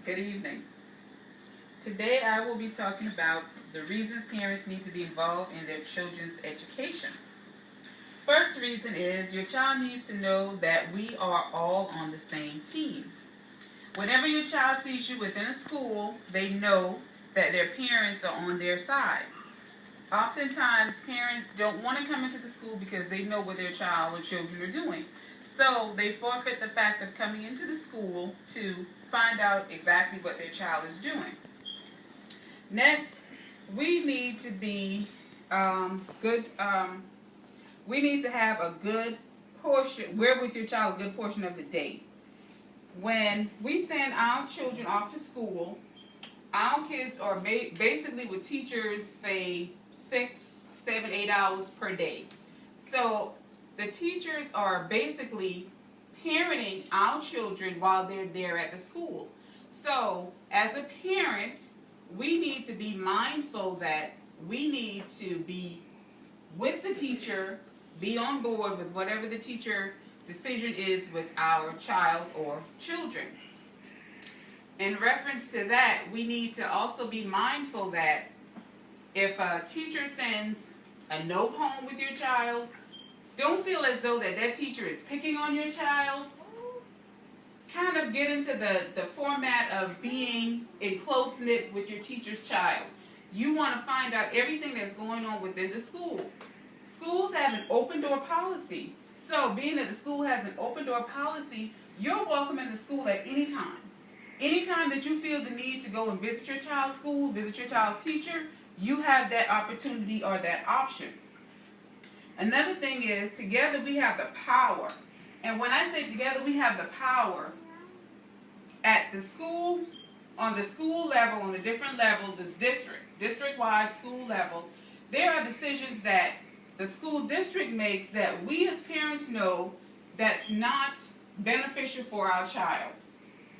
Good evening. Today I will be talking about the reasons parents need to be involved in their children's education. First reason is your child needs to know that we are all on the same team. Whenever your child sees you within a school, they know that their parents are on their side. Oftentimes, parents don't want to come into the school because they know what their child or children are doing. So they forfeit the fact of coming into the school to find out exactly what their child is doing. Next, we need to be we need to have a good portion, we're with your child a good portion of the day. When we send our children off to school, our kids are basically with teachers, say 6, 7, 8 hours per day. So the teachers are basically parenting our children while they're there at the school. So as a parent, we need to be mindful that we need to be with the teacher, be on board with whatever the teacher decision is with our child or children. In reference to that, we need to also be mindful that if a teacher sends a note home with your child, don't feel as though that teacher is picking on your child. Kind of get into the format of being in close-knit with your teacher's child. You want to find out everything that's going on within the school. Schools have an open door policy. So being that the school has an open door policy, you're welcome in the school at any time. Anytime that you feel the need to go and visit your child's school, visit your child's teacher, you have that opportunity or that option. Another thing is, together we have the power. And when I say together we have the power, at the school, on the school level, on a different level, the district-wide school level, there are decisions that the school district makes that we as parents know that's not beneficial for our child.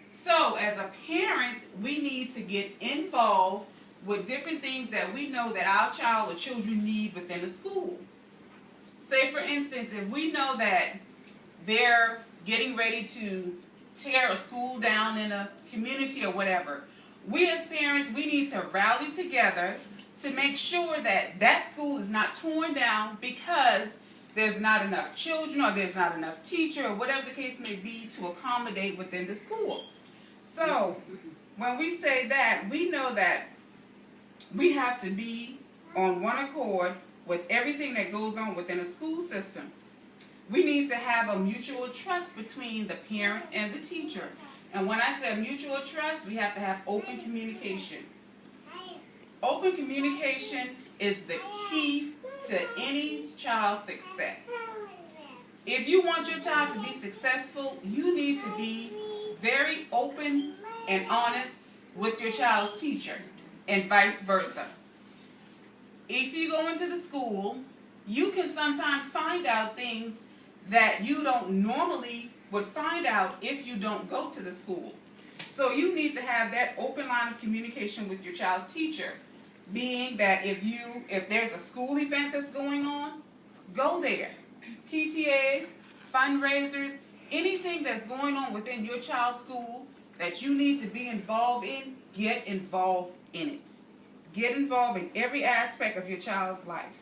So as a parent, we need to get involved with different things that we know that our child or children need within the school. Say for instance, if we know that they're getting ready to tear a school down in a community or whatever, we as parents, we need to rally together to make sure that that school is not torn down because there's not enough children or there's not enough teacher or whatever the case may be to accommodate within the school. So when we say that, we know that we have to be on one accord with everything that goes on within a school system. We need to have a mutual trust between the parent and the teacher. And when I say mutual trust, we have to have open communication. Open communication is the key to any child's success. If you want your child to be successful, you need to be very open and honest with your child's teacher, and vice versa. If you go into the school, you can sometimes find out things that you don't normally would find out if you don't go to the school. So you need to have that open line of communication with your child's teacher, being that if there's a school event that's going on, go there. PTAs, fundraisers, anything that's going on within your child's school that you need to be involved in, get involved in it. Get involved in every aspect of your child's life.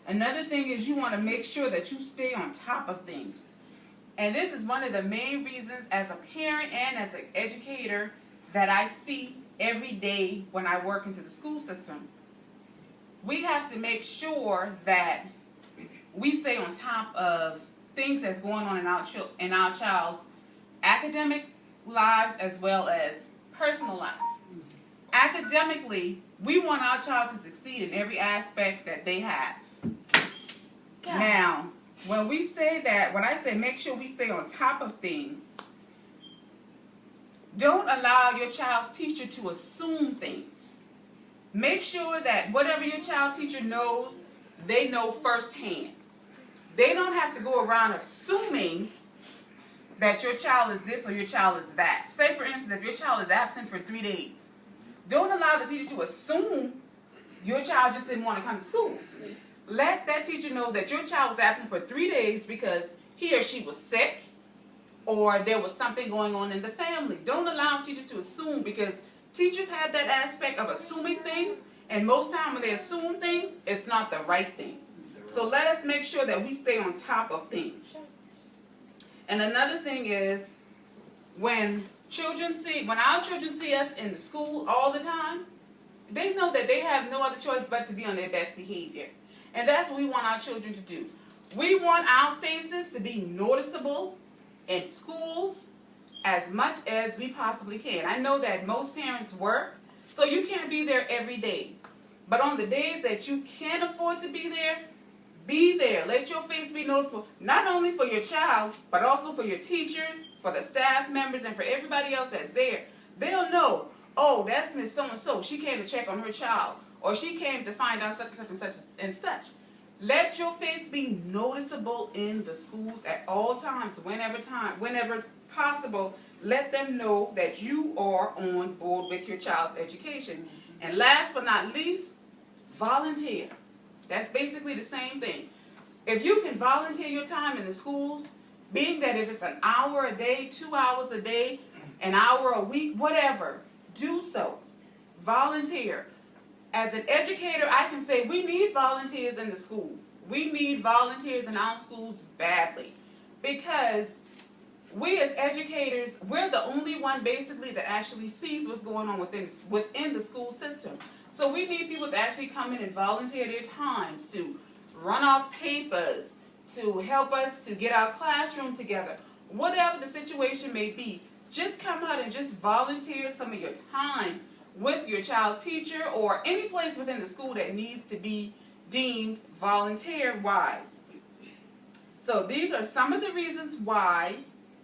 Another thing is you want to make sure that you stay on top of things. And this is one of the main reasons as a parent and as an educator that I see every day when I work into the school system. We have to make sure that we stay on top of things that's going on in our child's academic lives as well as personal life. Academically, we want our child to succeed in every aspect that they have. Now, when we say that, when I say make sure we stay on top of things, don't allow your child's teacher to assume things. Make sure that whatever your child's teacher knows, they know firsthand. They don't have to go around assuming that your child is this or your child is that. Say, for instance, if your child is absent for 3 days, don't allow the teacher to assume your child just didn't want to come to school. Let that teacher know that your child was absent for 3 days because he or she was sick, or there was something going on in the family. Don't allow teachers to assume, because teachers have that aspect of assuming things, and most time when they assume things, it's not the right thing. So let us make sure that we stay on top of things. And another thing is, when our children see us in the school all the time, they know that they have no other choice but to be on their best behavior. And that's what we want our children to do. We want our faces to be noticeable in schools as much as we possibly can. I know that most parents work, so you can't be there every day. But on the days that you can afford to be there, be there. Let your face be noticeable, not only for your child, but also for your teachers, for the staff members, and for everybody else that's there. They'll know, oh, that's Miss So-and-so. She came to check on her child, or she came to find out such and such and such and such. Let your face be noticeable in the schools at all times, whenever possible. Let them know that you are on board with your child's education. And last but not least, volunteer. That's basically the same thing. If you can volunteer your time in the schools, being that if it's an hour a day, 2 hours a day, an hour a week, whatever, do so. Volunteer. As an educator, I can say we need volunteers in the school. We need volunteers in our schools badly, because we as educators, we're the only one basically that actually sees what's going on within the school system. So we need people to actually come in and volunteer their times to run off papers, to help us to get our classroom together. Whatever the situation may be, just come out and just volunteer some of your time with your child's teacher or any place within the school that needs to be deemed volunteer-wise. So these are some of the reasons why,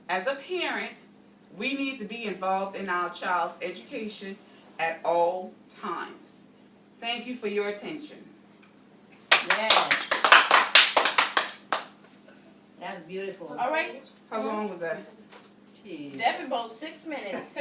as a parent, we need to be involved in our child's education at all times. Thank you for your attention. Yes. That's beautiful. All right. How long was that? Jeez. That been about 6 minutes.